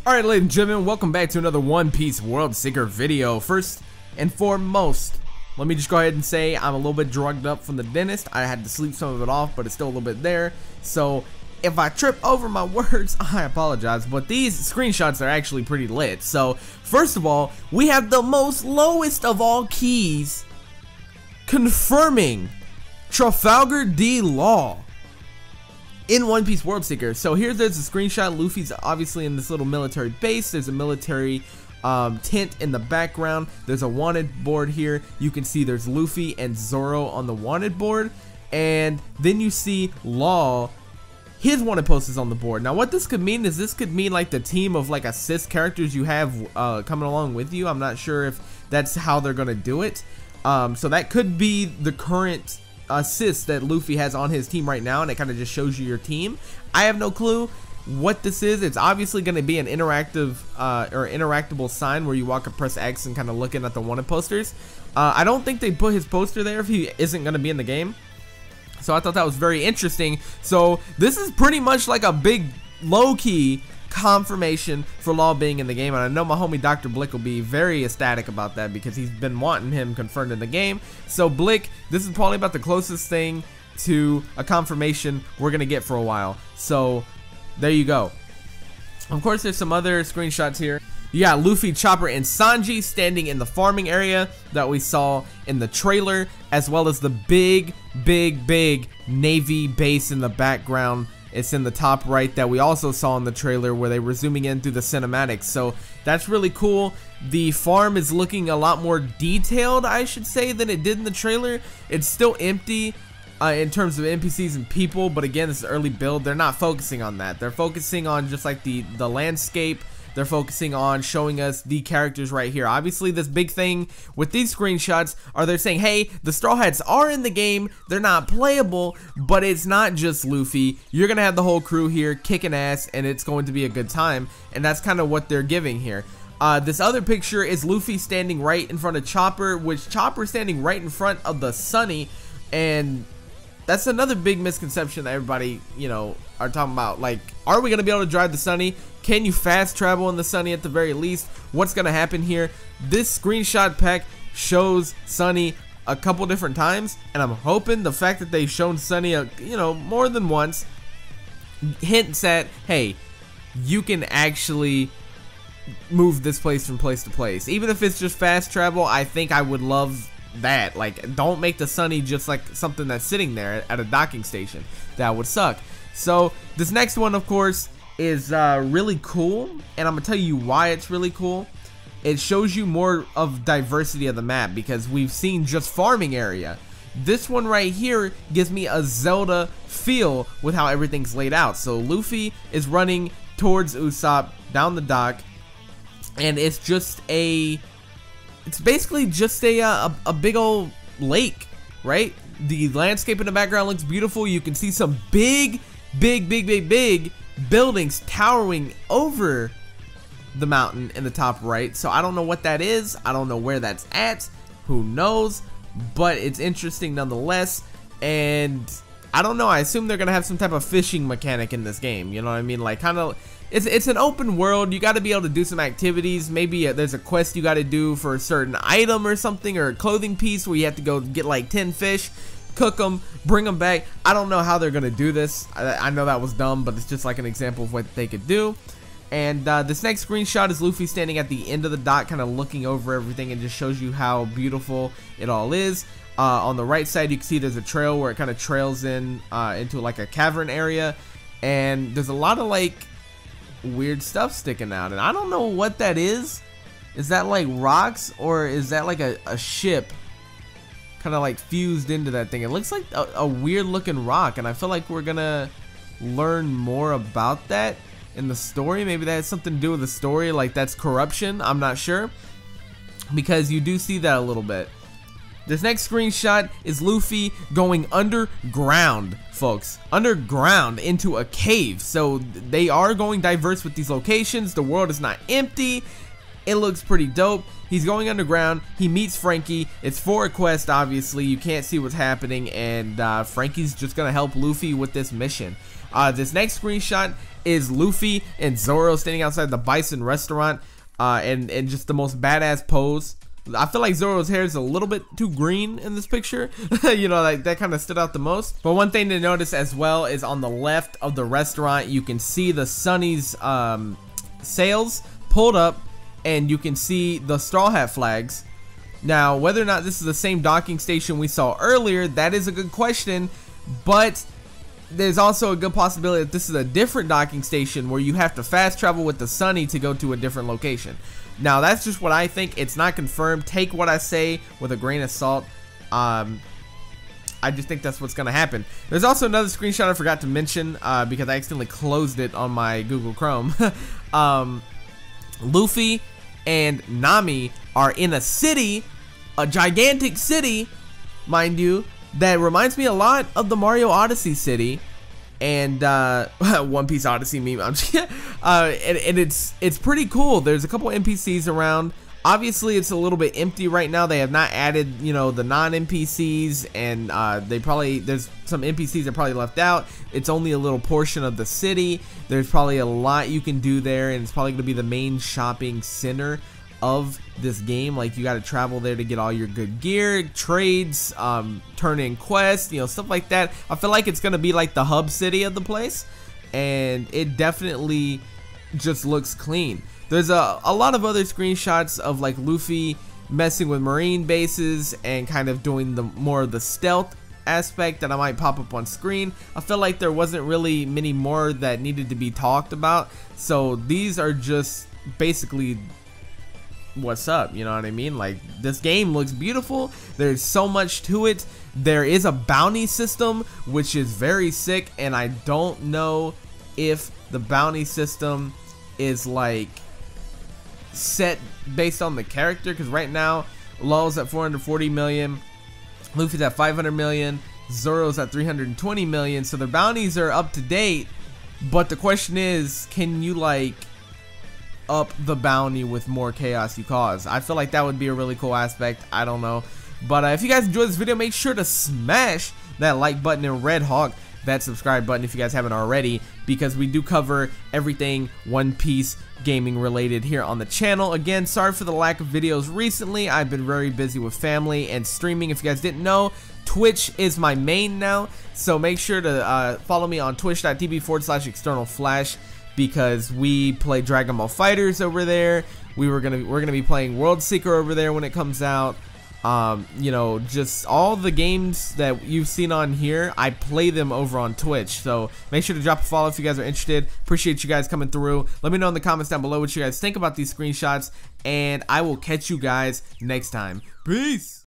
Alright, ladies and gentlemen, welcome back to another One Piece World Seeker video. First and foremost, let me just go ahead and say I'm a little bit drugged up from the dentist. I had to sleep some of it off, but it's still a little bit there. So if I trip over my words, I apologize, but these screenshots are actually pretty lit. So first of all, we have the most lowest of all keys confirming Trafalgar Law in One Piece World Seeker. So there's a screenshot. Luffy's obviously in this little military base. There's a military tent in the background. There's a wanted board here. You can see there's Luffy and Zoro on the wanted board, and then you see Law, his wanted post is on the board. Now what this could mean is this could mean like the team of like assist characters you have coming along with you. I'm not sure if that's how they're gonna do it. So that could be the current assist that Luffy has on his team right now, and it kind of just shows you your team. I have no clue what this is. It's obviously going to be an interactive or interactable sign where you walk and press X and kind of looking at the wanted posters. I don't think they put his poster there if he isn't going to be in the game, so I thought that was very interesting. So this is pretty much like a big low-key confirmation for Law being in the game, and I know my homie Dr. Blick will be very ecstatic about that because he's been wanting him confirmed in the game. So Blick, this is probably about the closest thing to a confirmation we're gonna get for a while. So there you go. Of course, there's some other screenshots here. You got Luffy, Chopper, and Sanji standing in the farming area that we saw in the trailer, as well as the big Navy base in the background. It's in the top right that we also saw in the trailer where they were zooming in through the cinematics. So that's really cool. The farm is looking a lot more detailed, I should say, than it did in the trailer. It's still empty in terms of NPCs and people, but again, this is early build. They're not focusing on that. They're focusing on just like the landscape. They're focusing on showing us the characters right here. Obviously, this big thing with these screenshots are they're saying, hey, the Straw Hats are in the game. They're not playable, but it's not just Luffy. You're going to have the whole crew here kicking ass, and it's going to be a good time. And that's kind of what they're giving here. This other picture is Luffy standing right in front of Chopper, which Chopper's standing right in front of the Sunny. And that's another big misconception that everybody, you know, are talking about. Like, are we going to be able to drive the Sunny? Can you fast travel in the Sunny at the very least? What's going to happen here? This screenshot pack shows Sunny a couple different times, and I'm hoping the fact that they've shown Sunny, you know, more than once hints at, hey, you can actually move this place from place to place. Even if it's just fast travel, I think I would love that. Like, don't make the Sunny just like something that's sitting there at a docking station. That would suck. So this next one, of course, is really cool, and I'm gonna tell you why it's really cool. It shows you more of diversity of the map because we've seen just farming area. This one right here gives me a Zelda feel with how everything's laid out. So Luffy is running towards Usopp down the dock, and it's basically just a big old lake, right? The landscape in the background looks beautiful. You can see some big buildings towering over the mountain in the top right. So I don't know what that is. I don't know where that's at. Who knows? But it's interesting nonetheless. And I don't know. I assume they're gonna have some type of fishing mechanic in this game. You know what I mean? Like, kind of, it's an open world. You got to be able to do some activities. Maybe there's a quest you got to do for a certain item or something, or a clothing piece where you have to go get like 10 fish, cook them, bring them back. I don't know how they're gonna do this. I know that was dumb, but it's just like an example of what they could do. And this next screenshot is Luffy standing at the end of the dock, kind of looking over everything, and just shows you how beautiful it all is. On the right side, you can see there's a trail where it kind of trails in into like a cavern area, and there's a lot of like weird stuff sticking out, and I don't know what that is. Is that like rocks, or is that like a ship kind of like fused into that thing? It looks like a weird looking rock, and I feel like we're gonna learn more about that in the story. Maybe that has something to do with the story, like that's corruption. I'm not sure, because you do see that a little bit. This next screenshot is Luffy going underground, folks. Underground into a cave. So they are going diverse with these locations. The world is not empty. It looks pretty dope. He's going underground. He meets Frankie. It's for a quest, obviously. You can't see what's happening, and Frankie's just gonna help Luffy with this mission. This next screenshot is Luffy and Zoro standing outside the Bison restaurant, and just the most badass pose. I feel like Zoro's hair is a little bit too green in this picture. You know, like that kind of stood out the most. But one thing to notice as well is on the left of the restaurant, you can see the Sunny's sails pulled up, and you can see the Straw Hat flags. Now, whether or not this is the same docking station we saw earlier, that is a good question, but there's also a good possibility that this is a different docking station where you have to fast travel with the Sunny to go to a different location. Now, that's just what I think. It's not confirmed. Take what I say with a grain of salt. I just think that's what's going to happen. There's also another screenshot I forgot to mention because I accidentally closed it on my Google Chrome. Luffy and Nami are in a city, a gigantic city, mind you, that reminds me a lot of the Mario Odyssey city and One Piece Odyssey meme. I'm just and it's pretty cool. There's a couple NPCs around. Obviously, it's a little bit empty right now. They have not added, you know, the non-NPCs, and there's some NPCs that probably left out. It's only a little portion of the city. There's probably a lot you can do there, and it's probably going to be the main shopping center of this game. Like, you got to travel there to get all your good gear, trades, turn in quests, you know, stuff like that. I feel like it's going to be like the hub city of the place, and it definitely just looks clean. There's a lot of other screenshots of like Luffy messing with marine bases and kind of doing the more of the stealth aspect that I might pop up on screen. I feel like there wasn't really many more that needed to be talked about, so these are just basically what's up, you know what I mean? Like, this game looks beautiful. There's so much to it. There is a bounty system, which is very sick, and I don't know if the bounty system is like set based on the character, because right now Law's at 440 million, Luffy's at 500 million, Zoro's at 320 million, so the bounties are up to date. But the question is, can you like up the bounty with more chaos you cause? I feel like that would be a really cool aspect. I don't know, but if you guys enjoyed this video, make sure to smash that like button and red hawk that subscribe button if you guys haven't already, because we do cover everything One Piece gaming related here on the channel. Again, sorry for the lack of videos recently. I've been very busy with family and streaming. If you guys didn't know, Twitch is my main now, so make sure to follow me on twitch.tv/externalflash, because we play Dragon Ball Fighters over there. We're gonna be playing World Seeker over there when it comes out. You know, just all the games that you've seen on here, I play them over on Twitch. So make sure to drop a follow if you guys are interested. Appreciate you guys coming through. Let me know in the comments down below what you guys think about these screenshots, and I will catch you guys next time. Peace.